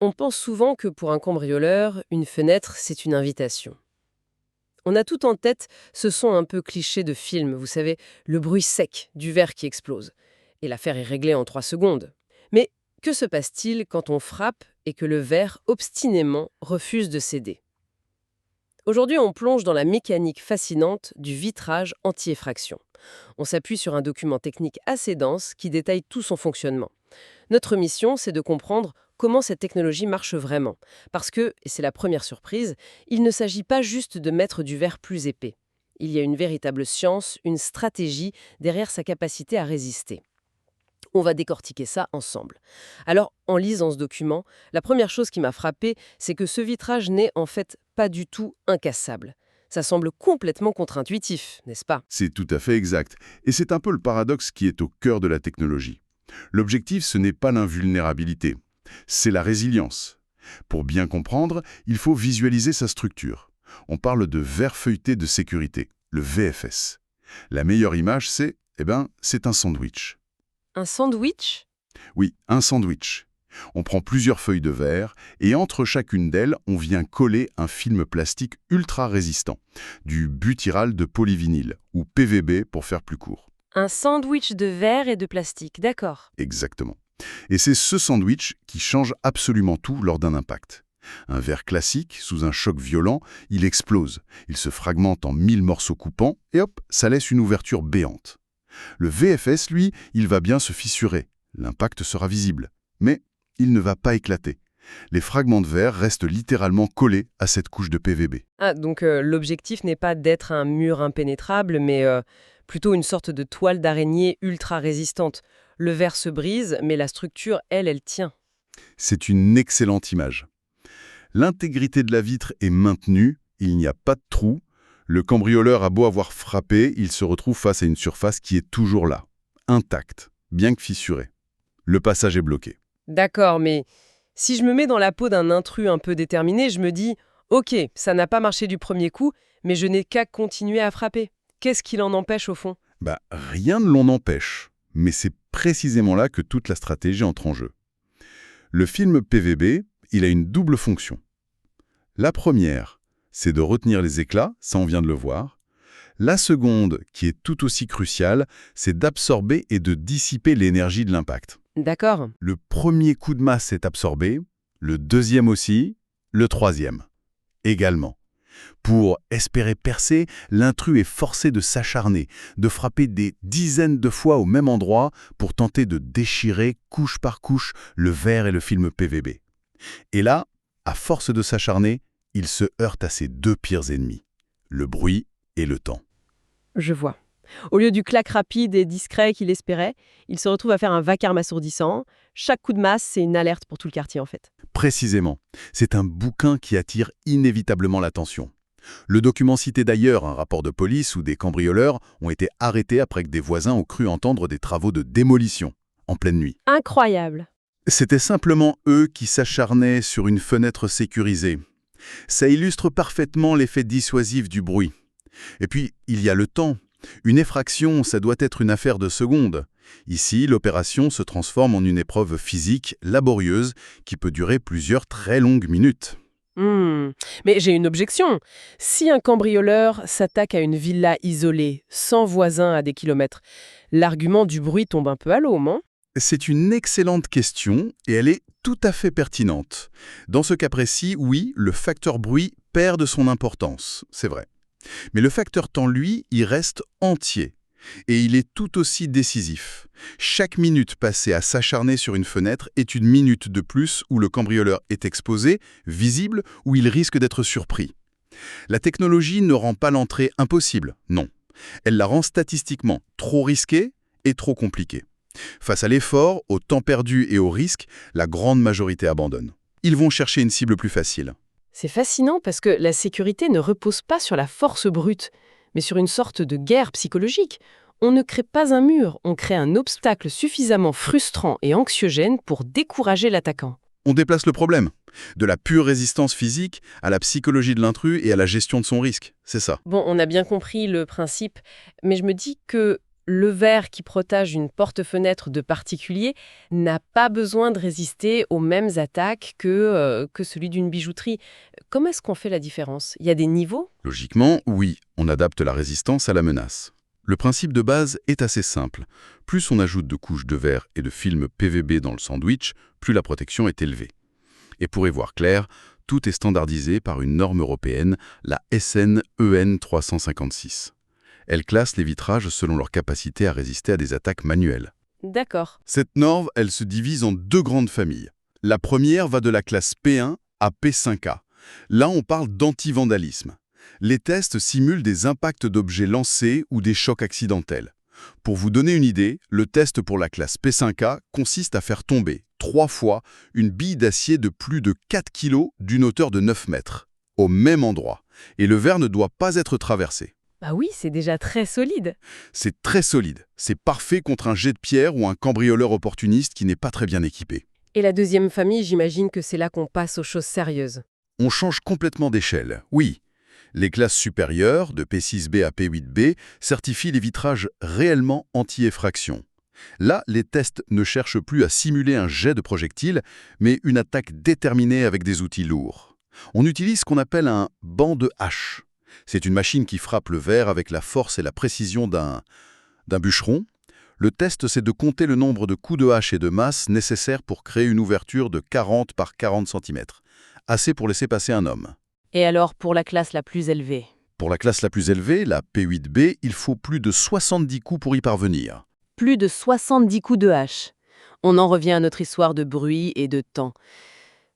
On pense souvent que pour un cambrioleur, une fenêtre, c'est une invitation. On a tout en tête ce son un peu cliché de film, vous savez, le bruit sec du verre qui explose. Et l'affaire est réglée en 3 secondes. Mais que se passe-t-il quand on frappe et que le verre, obstinément, refuse de céder? Aujourd'hui, on plonge dans la mécanique fascinante du vitrage anti-effraction. On s'appuie sur un document technique assez dense qui détaille tout son fonctionnement. Notre mission, c'est de comprendre comment cette technologie marche vraiment. Parce que, et c'est la première surprise, il ne s'agit pas juste de mettre du verre plus épais. Il y a une véritable science, une stratégie derrière sa capacité à résister. On va décortiquer ça ensemble. Alors, en lisant ce document, la première chose qui m'a frappée, c'est que ce vitrage n'est en fait pas du tout incassable. Ça semble complètement contre-intuitif, n'est-ce pas? C'est tout à fait exact. Et c'est un peu le paradoxe qui est au cœur de la technologie. L'objectif, ce n'est pas l'invulnérabilité, c'est la résilience. Pour bien comprendre, il faut visualiser sa structure. On parle de verre feuilleté de sécurité, le VFS. La meilleure image, c'est un sandwich. Un sandwich? Oui, un sandwich. On prend plusieurs feuilles de verre et entre chacune d'elles, on vient coller un film plastique ultra résistant, du butyral de polyvinyle, ou PVB pour faire plus court. Un sandwich de verre et de plastique, d'accord. Exactement. Et c'est ce sandwich qui change absolument tout lors d'un impact. Un verre classique, sous un choc violent, il explose. Il se fragmente en 1000 morceaux coupants et hop, ça laisse une ouverture béante. Le VFS, lui, il va bien se fissurer. L'impact sera visible. Mais il ne va pas éclater. Les fragments de verre restent littéralement collés à cette couche de PVB. Ah, donc l'objectif n'est pas d'être un mur impénétrable, mais plutôt une sorte de toile d'araignée ultra résistante. Le verre se brise, mais la structure, elle tient. C'est une excellente image. L'intégrité de la vitre est maintenue, il n'y a pas de trou. Le cambrioleur a beau avoir frappé, il se retrouve face à une surface qui est toujours là, intacte, bien que fissurée. Le passage est bloqué. D'accord, mais si je me mets dans la peau d'un intrus un peu déterminé, je me dis « Ok, ça n'a pas marché du premier coup, mais je n'ai qu'à continuer à frapper. Qu'est-ce qui l'en empêche au fond ?» Rien ne l'en empêche, mais c'est précisément là que toute la stratégie entre en jeu. Le film PVB, il a une double fonction. La première, c'est de retenir les éclats, ça on vient de le voir. La seconde, qui est tout aussi cruciale, c'est d'absorber et de dissiper l'énergie de l'impact. D'accord. Le premier coup de masse est absorbé, le deuxième aussi, le troisième également. Pour espérer percer, l'intrus est forcé de s'acharner, de frapper des dizaines de fois au même endroit pour tenter de déchirer couche par couche le verre et le film PVB. Et là, à force de s'acharner, il se heurte à ses deux pires ennemis, le bruit et le temps. Je vois. Au lieu du clac rapide et discret qu'il espérait, il se retrouve à faire un vacarme assourdissant. Chaque coup de masse, c'est une alerte pour tout le quartier en fait. Précisément, c'est un bouquin qui attire inévitablement l'attention. Le document citait d'ailleurs un rapport de police où des cambrioleurs ont été arrêtés après que des voisins ont cru entendre des travaux de démolition, en pleine nuit. Incroyable. C'était simplement eux qui s'acharnaient sur une fenêtre sécurisée. Ça illustre parfaitement l'effet dissuasif du bruit. Et puis, il y a le temps. Une effraction, ça doit être une affaire de secondes. Ici, l'opération se transforme en une épreuve physique laborieuse qui peut durer plusieurs très longues minutes. Mais j'ai une objection. Si un cambrioleur s'attaque à une villa isolée, sans voisins à des kilomètres, l'argument du bruit tombe un peu à l'eau, non? C'est une excellente question et elle est tout à fait pertinente. Dans ce cas précis, oui, le facteur bruit perd de son importance, c'est vrai. Mais le facteur temps, lui, il reste entier. Et il est tout aussi décisif. Chaque minute passée à s'acharner sur une fenêtre est une minute de plus où le cambrioleur est exposé, visible, où il risque d'être surpris. La technologie ne rend pas l'entrée impossible, non. Elle la rend statistiquement trop risquée et trop compliquée. Face à l'effort, au temps perdu et au risque, la grande majorité abandonne. Ils vont chercher une cible plus facile. C'est fascinant parce que la sécurité ne repose pas sur la force brute, mais sur une sorte de guerre psychologique. On ne crée pas un mur, on crée un obstacle suffisamment frustrant et anxiogène pour décourager l'attaquant. On déplace le problème. De la pure résistance physique à la psychologie de l'intrus et à la gestion de son risque. C'est ça. Bon, on a bien compris le principe, mais je me dis que le verre qui protège une porte-fenêtre de particulier n'a pas besoin de résister aux mêmes attaques que celui d'une bijouterie. Comment est-ce qu'on fait la différence? Il y a des niveaux? Logiquement, oui, on adapte la résistance à la menace. Le principe de base est assez simple. Plus on ajoute de couches de verre et de film PVB dans le sandwich, plus la protection est élevée. Et pour y voir clair, tout est standardisé par une norme européenne, la SN EN 356. Elle classe les vitrages selon leur capacité à résister à des attaques manuelles. D'accord. Cette norme, elle se divise en deux grandes familles. La première va de la classe P1 à P5A. Là, on parle d'anti-vandalisme. Les tests simulent des impacts d'objets lancés ou des chocs accidentels. Pour vous donner une idée, le test pour la classe P5A consiste à faire tomber 3 fois une bille d'acier de plus de 4 kg d'une hauteur de 9 mètres, au même endroit. Et le verre ne doit pas être traversé. Bah oui, c'est déjà très solide. C'est très solide. C'est parfait contre un jet de pierre ou un cambrioleur opportuniste qui n'est pas très bien équipé. Et la deuxième famille, j'imagine que c'est là qu'on passe aux choses sérieuses. On change complètement d'échelle, oui. Les classes supérieures, de P6B à P8B, certifient les vitrages réellement anti-effraction. Là, les tests ne cherchent plus à simuler un jet de projectile, mais une attaque déterminée avec des outils lourds. On utilise ce qu'on appelle un banc de hache. C'est une machine qui frappe le verre avec la force et la précision d'un bûcheron. Le test, c'est de compter le nombre de coups de hache et de masse nécessaires pour créer une ouverture de 40 par 40 cm. Assez pour laisser passer un homme. Et alors, pour la classe la plus élevée? Pour la classe la plus élevée, la P8B, il faut plus de 70 coups pour y parvenir. Plus de 70 coups de hache. On en revient à notre histoire de bruit et de temps.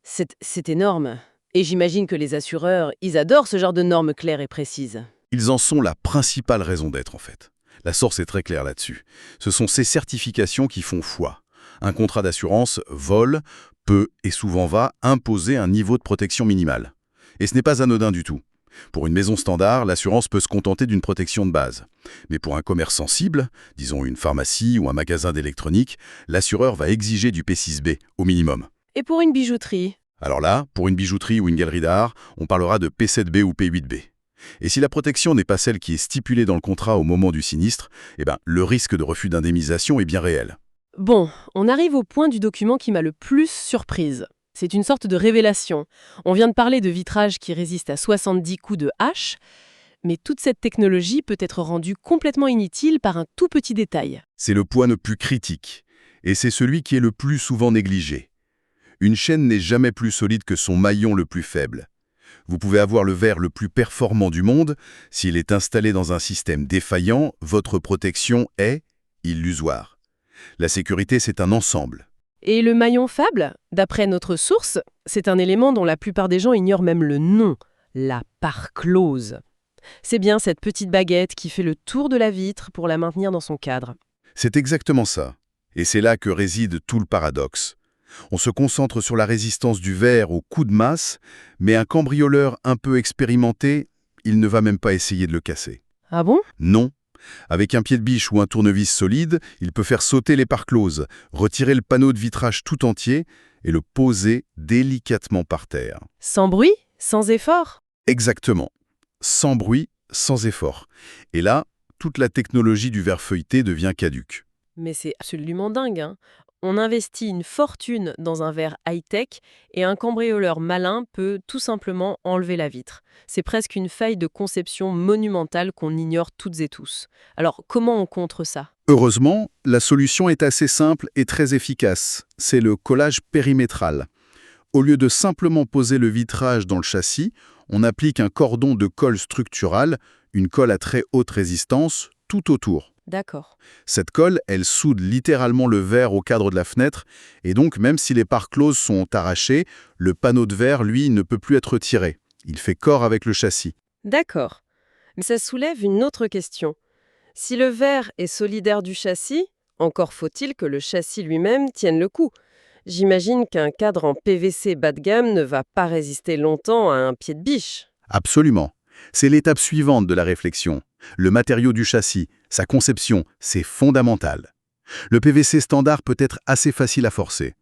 C'est énorme. Et j'imagine que les assureurs, ils adorent ce genre de normes claires et précises. Ils en sont la principale raison d'être, en fait. La source est très claire là-dessus. Ce sont ces certifications qui font foi. Un contrat d'assurance vole, peut et souvent va imposer un niveau de protection minimal. Et ce n'est pas anodin du tout. Pour une maison standard, l'assurance peut se contenter d'une protection de base. Mais pour un commerce sensible, disons une pharmacie ou un magasin d'électronique, l'assureur va exiger du P6B au minimum. Et pour une bijouterie? Alors là, pour une bijouterie ou une galerie d'art, on parlera de P7B ou P8B. Et si la protection n'est pas celle qui est stipulée dans le contrat au moment du sinistre, le risque de refus d'indemnisation est bien réel. Bon, on arrive au point du document qui m'a le plus surprise. C'est une sorte de révélation. On vient de parler de vitrage qui résiste à 70 coups de hache, mais toute cette technologie peut être rendue complètement inutile par un tout petit détail. C'est le point le plus critique, et c'est celui qui est le plus souvent négligé. Une chaîne n'est jamais plus solide que son maillon le plus faible. Vous pouvez avoir le verre le plus performant du monde, s'il est installé dans un système défaillant, votre protection est illusoire. La sécurité, c'est un ensemble. Et le maillon faible, d'après notre source, c'est un élément dont la plupart des gens ignorent même le nom, la part close. C'est bien cette petite baguette qui fait le tour de la vitre pour la maintenir dans son cadre. C'est exactement ça. Et c'est là que réside tout le paradoxe. On se concentre sur la résistance du verre aux coups de masse, mais un cambrioleur un peu expérimenté, il ne va même pas essayer de le casser. Ah bon? Non. Avec un pied de biche ou un tournevis solide, il peut faire sauter les parts closes, retirer le panneau de vitrage tout entier et le poser délicatement par terre. Sans bruit? Sans effort? Exactement. Sans bruit, sans effort. Et là, toute la technologie du verre feuilleté devient caduque. Mais c'est absolument dingue, hein. On investit une fortune dans un verre high-tech et un cambrioleur malin peut tout simplement enlever la vitre. C'est presque une faille de conception monumentale qu'on ignore toutes et tous. Alors, comment on contre ça? Heureusement, la solution est assez simple et très efficace. C'est le collage périmétral. Au lieu de simplement poser le vitrage dans le châssis, on applique un cordon de colle structurale, une colle à très haute résistance, tout autour. D'accord. Cette colle, elle soude littéralement le verre au cadre de la fenêtre, et donc même si les parts closes sont arrachées, le panneau de verre, lui, ne peut plus être tiré. Il fait corps avec le châssis. D'accord. Mais ça soulève une autre question. Si le verre est solidaire du châssis, encore faut-il que le châssis lui-même tienne le coup. J'imagine qu'un cadre en PVC bas de gamme ne va pas résister longtemps à un pied de biche. Absolument. C'est l'étape suivante de la réflexion. Le matériau du châssis, sa conception, c'est fondamental. Le PVC standard peut être assez facile à forcer.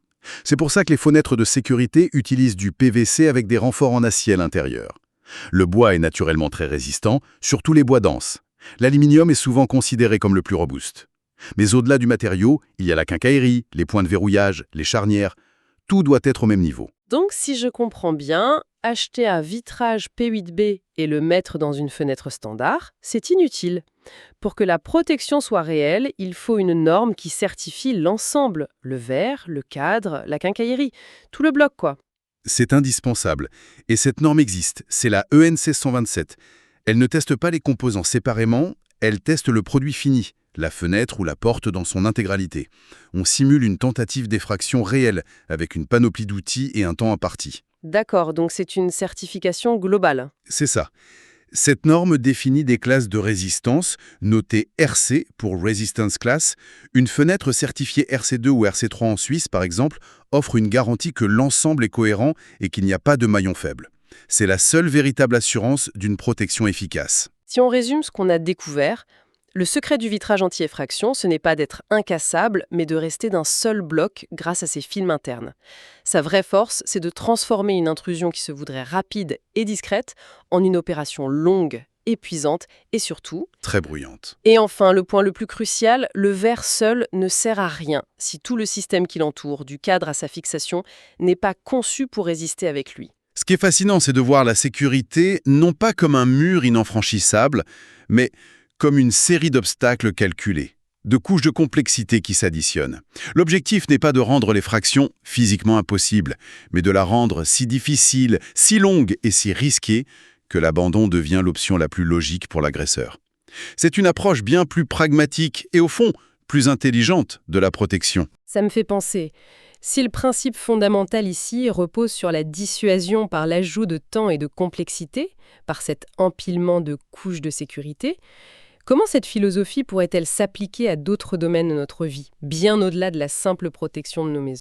C'est pour ça que les fenêtres de sécurité utilisent du PVC avec des renforts en acier à l'intérieur. Le bois est naturellement très résistant, surtout les bois denses. L'aluminium est souvent considéré comme le plus robuste. Mais au-delà du matériau, il y a la quincaillerie, les points de verrouillage, les charnières. Tout doit être au même niveau. Donc, si je comprends bien, acheter un vitrage P8B et le mettre dans une fenêtre standard, c'est inutile. Pour que la protection soit réelle, il faut une norme qui certifie l'ensemble, le verre, le cadre, la quincaillerie, tout le bloc quoi. C'est indispensable. Et cette norme existe, c'est la ENC 127. Elle ne teste pas les composants séparément, elle teste le produit fini, la fenêtre ou la porte dans son intégralité. On simule une tentative d'effraction réelle, avec une panoplie d'outils et un temps imparti. D'accord, donc c'est une certification globale. C'est ça. Cette norme définit des classes de résistance, notées RC pour Resistance Class. Une fenêtre certifiée RC2 ou RC3 en Suisse, par exemple, offre une garantie que l'ensemble est cohérent et qu'il n'y a pas de maillon faible. C'est la seule véritable assurance d'une protection efficace. Si on résume ce qu'on a découvert, le secret du vitrage anti-effraction, ce n'est pas d'être incassable, mais de rester d'un seul bloc grâce à ses films internes. Sa vraie force, c'est de transformer une intrusion qui se voudrait rapide et discrète en une opération longue, épuisante et surtout... Très bruyante. Et enfin, le point le plus crucial, le verre seul ne sert à rien si tout le système qui l'entoure, du cadre à sa fixation, n'est pas conçu pour résister avec lui. Ce qui est fascinant, c'est de voir la sécurité non pas comme un mur inenfranchissable, mais comme une série d'obstacles calculés, de couches de complexité qui s'additionnent. L'objectif n'est pas de rendre l'effraction physiquement impossible, mais de la rendre si difficile, si longue et si risquée que l'abandon devient l'option la plus logique pour l'agresseur. C'est une approche bien plus pragmatique et au fond, plus intelligente de la protection. Ça me fait penser, si le principe fondamental ici repose sur la dissuasion par l'ajout de temps et de complexité, par cet empilement de couches de sécurité, comment cette philosophie pourrait-elle s'appliquer à d'autres domaines de notre vie, bien au-delà de la simple protection de nos maisons ?